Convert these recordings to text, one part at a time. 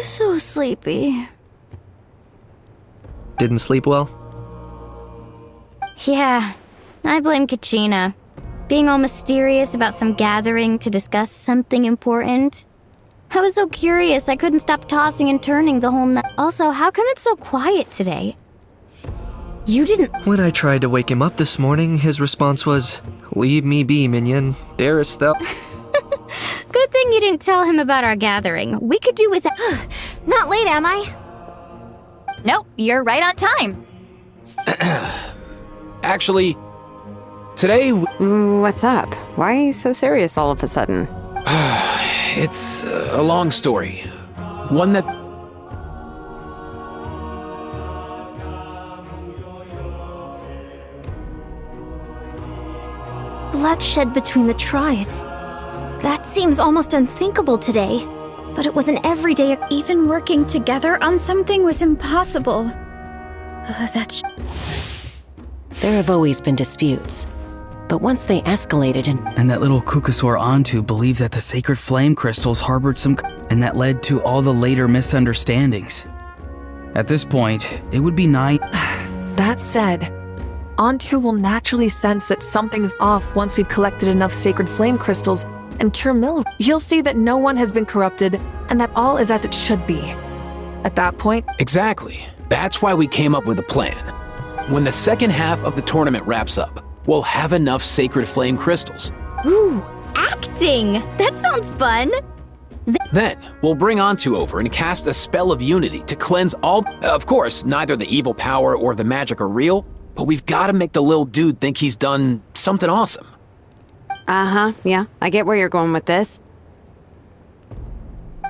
So sleepy. Didn't sleep well? Yeah, I blame Kachina. Being all mysterious about some gathering to discuss something important. I was so curious I couldn't stop tossing and turning the whole night. Also, how come it's so quiet today? You didn't— When I tried to wake him up this morning, his response was, "Leave me be, minion. Darest thou—" Good thing you didn't tell him about our gathering. We could do with that. Not late, am I? Nope, you're right on time. Actually, today What's up? Why are you so serious all of a sudden? it's a long story. One that... Bloodshed between the tribes. That seems almost unthinkable today. But it was an everyday— Even working together on something was impossible. There have always been disputes, but once they escalated And that little Kukusaur Antu believed that the sacred flame crystals harbored some... And that led to all the later misunderstandings. At this point, it would be nice... That said, Antu will naturally sense that something's off once we've collected enough sacred flame crystals and cure Mill. He'll see that no one has been corrupted and that all is as it should be. At that point... Exactly. That's why we came up with a plan. When the second half of the tournament wraps up, we'll have enough sacred flame crystals. Ooh, acting! That sounds fun! Then, we'll bring Antu over and cast a spell of unity to cleanse all... Of course, neither the evil power or the magic are real, but we've got to make the little dude think he's done something awesome. Yeah, I get where you're going with this.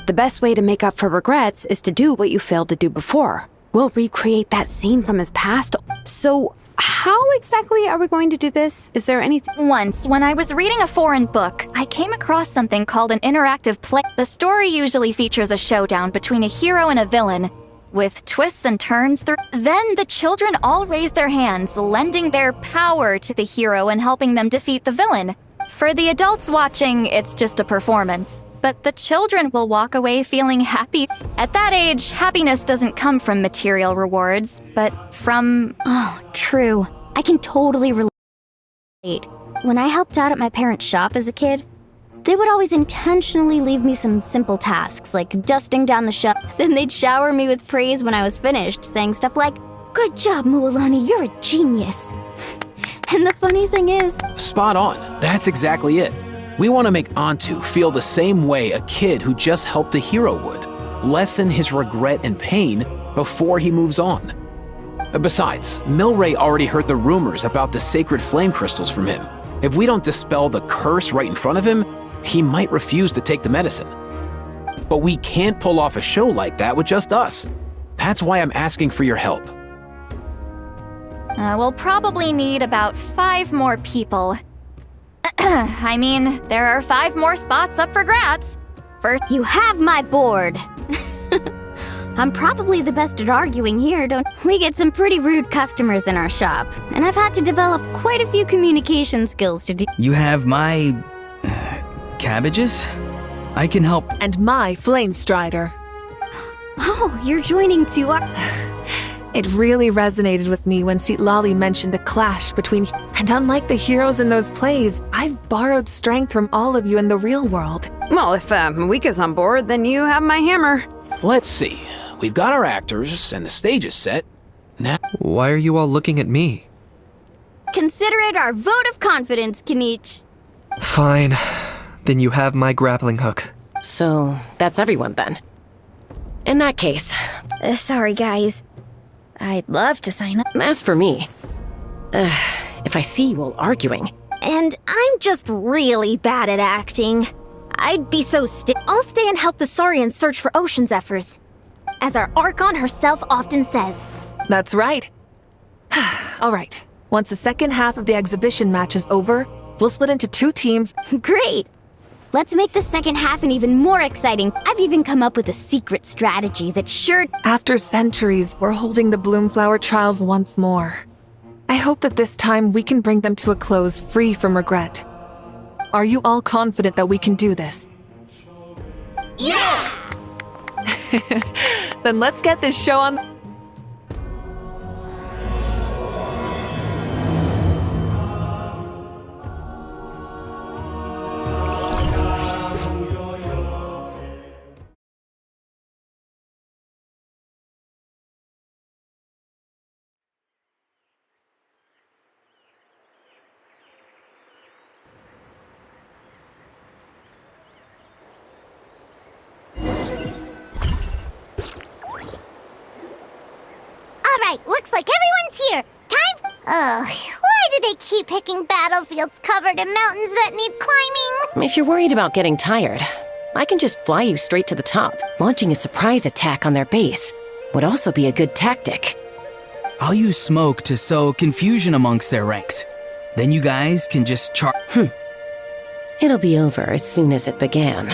The best way to make up for regrets is to do what you failed to do before. We'll recreate that scene from his past. So, how exactly are we going to do this? Is there anything— Once, when I was reading a foreign book, I came across something called an interactive play. The story usually features a showdown between a hero and a villain, with twists and turns through. Then the children all raise their hands, lending their power to the hero and helping them defeat the villain. For the adults watching, it's just a performance. But the children will walk away feeling happy. At that age, happiness doesn't come from material rewards, but from... Oh, true. I can totally relate. When I helped out at my parents' shop as a kid, they would always intentionally leave me some simple tasks, like dusting down the shelf. Then they'd shower me with praise when I was finished, saying stuff like, "Good job, Mualani, you're a genius." And the funny thing is... Spot on. That's exactly it. We want to make Antu feel the same way a kid who just helped a hero would. Lessen his regret and pain before he moves on. Besides, Milray already heard the rumors about the sacred flame crystals from him. If we don't dispel the curse right in front of him, he might refuse to take the medicine. But we can't pull off a show like that with just us. That's why I'm asking for your help. We'll probably need about 5 more people. I mean, there are 5 more spots up for grabs. First, You have my board. I'm probably the best at arguing here, don't... We get some pretty rude customers in our shop, and I've had to develop quite a few communication skills to do... You have my... cabbages? I can help... And my Flame Strider. Oh, you're joining too. It really resonated with me when Lali mentioned a clash between... And unlike the heroes in those plays, I've borrowed strength from all of you in the real world. Well, if Mika's on board, then you have my hammer. Let's see. We've got our actors and the stage is set. Now... Why are you all looking at me? Consider it our vote of confidence, Kanich. Fine. Then you have my grappling hook. So, that's everyone then. In that case, Sorry, guys. I'd love to sign up. as for me, if I see you all arguing, And I'm just really bad at acting. I'd be so I'll stay and help the Saurians search for ocean zephyrs. As our Archon herself often says. That's right. All right. Once the second half of the exhibition match is over, we'll split into 2 teams. Great! Let's make the second half an even more exciting. I've even come up with a secret strategy that's sure. After centuries, we're holding the Bloomflower trials once more. I hope that this time we can bring them to a close free from regret. Are you all confident that we can do this? Yeah! Then let's get this show on. Alright, looks like everyone's here. Time. Ugh, why do they keep picking battlefields covered in mountains that need climbing? If you're worried about getting tired, I can just fly you straight to the top. Launching a surprise attack on their base would also be a good tactic. I'll use smoke to sow confusion amongst their ranks. Then you guys can just It'll be over as soon as it began.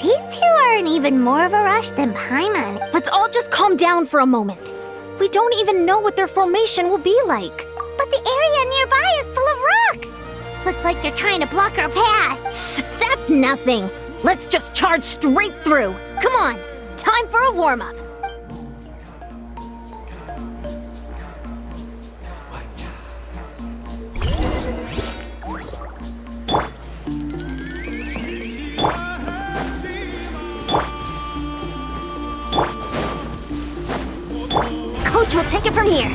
These two are in even more of a rush than Paimon. Let's all just calm down for a moment. We don't even know what their formation will be like. But the area nearby is full of rocks. Looks like they're trying to block our path. That's nothing. Let's just charge straight through. Come on, time for a warm-up. Coach will take it from here.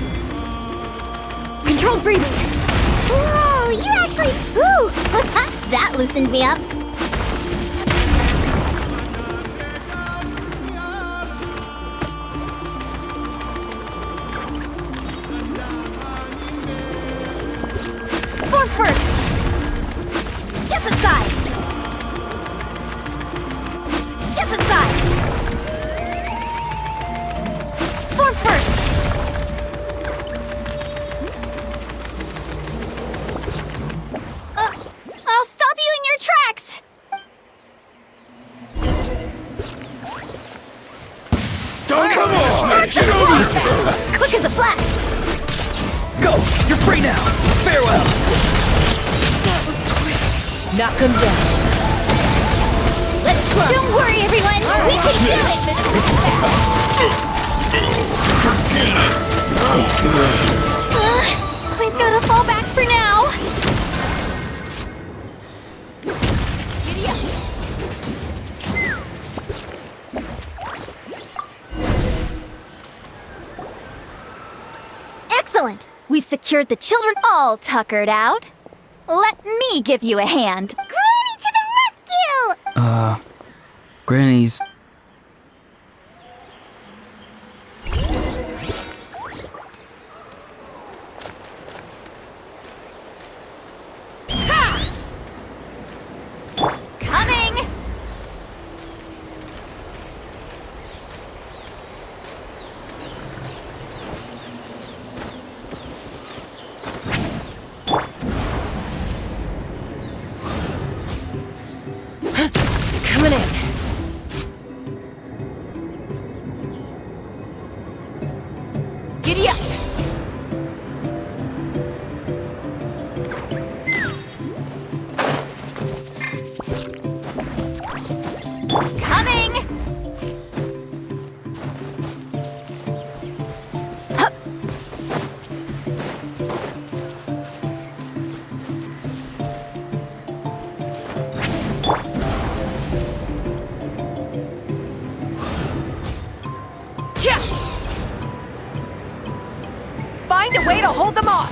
Controlled breathing. Whoa, you actually. Ooh, that loosened me up. Form first. Step aside. Step aside. Form first. I'll stop you in your tracks. Don't come on! Quick as a flash. go! You're free now! Farewell! Knock him down. Let's go! Don't worry, everyone! We can do it! We've got to fall back for now. Giddy up! Excellent! We've secured the children all tuckered out. Let me give you a hand. Granny to the rescue! Granny's... Coming! Coming in. Giddy up! Coming! Hup. Yeah. Find a way to hold them off.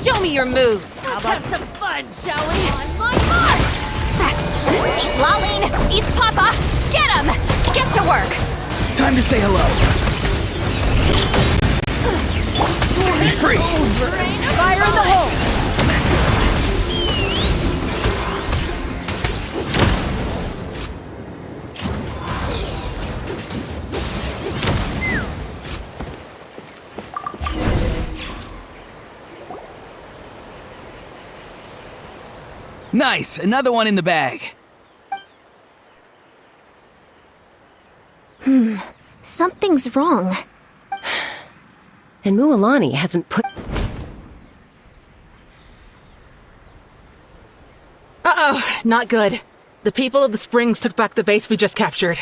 Show me your moves. Let's have some fun, shall we? On my mark! Keep lolling! Eat Papa! Get him! Get to work! Time to say hello. Be free! Fire in the hole! Nice, another one in the bag. Something's wrong. And Mualani hasn't put... Uh-oh, not good. The people of the Springs took back the base we just captured.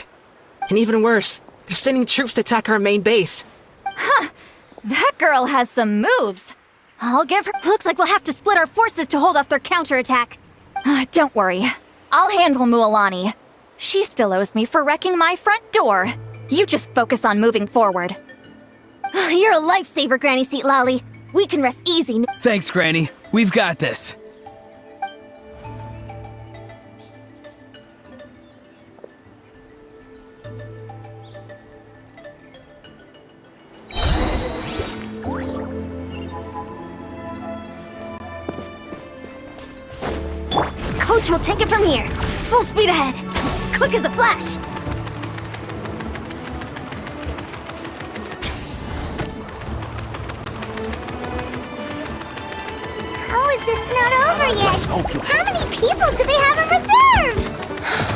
And even worse, they're sending troops to attack our main base. That girl has some moves. I'll give her... Looks like we'll have to split our forces to hold off their counterattack. Don't worry. I'll handle Mualani. She still owes me for wrecking my front door. You just focus on moving forward. You're a lifesaver, Granny Seat Lolly. We can rest easy. Thanks, Granny. We've got this. Coach will take it from here. Full speed ahead. Quick as a flash. How is this not over yet? How many people do they have in reserve?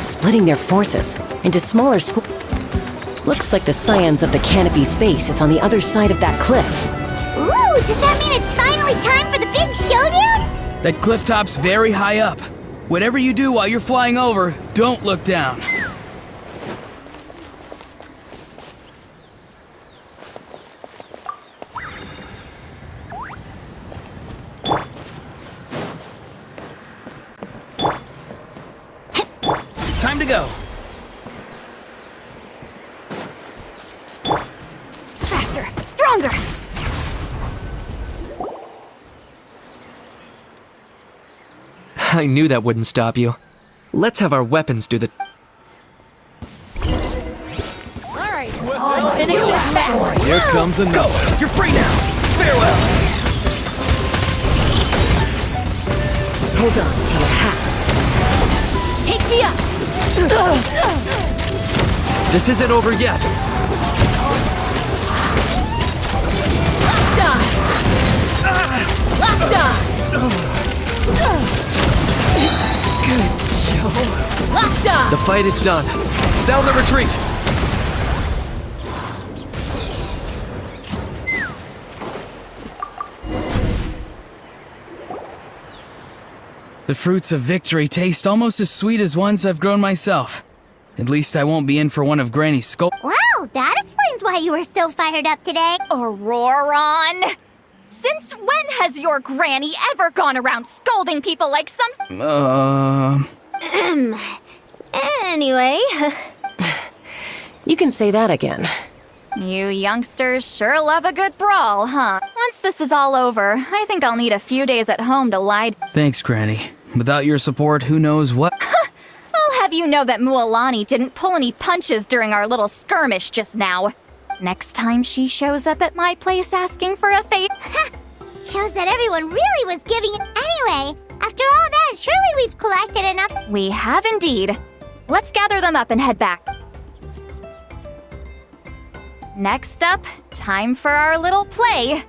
Splitting their forces into smaller schools. Looks like the Scions of the Canopy's base is on the other side of that cliff. Ooh, does that mean it's finally time for the big showdown? That cliff top's very high up. Whatever you do while you're flying over, don't look down. Time to go. Faster, stronger. I knew that wouldn't stop you. Let's have our weapons do the... Let's finish this fast. Here comes a Go! You're free now! Farewell! Hold on to your hats. Take me up. This isn't over yet! Locked on. Locked on. The fight is done. Sound the retreat! The fruits of victory taste almost as sweet as ones I've grown myself. At least I won't be in for one of Granny's Wow, that explains why you were so fired up today. Auroron! Since when has your granny ever gone around scolding people like some... Anyway. You can say that again. You youngsters sure love a good brawl, huh? Once this is all over, I think I'll need a few days at home to lie... Thanks, Granny. Without your support, who knows what... I'll have you know that Mualani didn't pull any punches during our little skirmish just now. Next time she shows up at my place asking for a favor... Shows that everyone really was giving it anyway. After all that, surely we've collected enough... We have indeed. Let's gather them up and head back. Next up, time for our little play.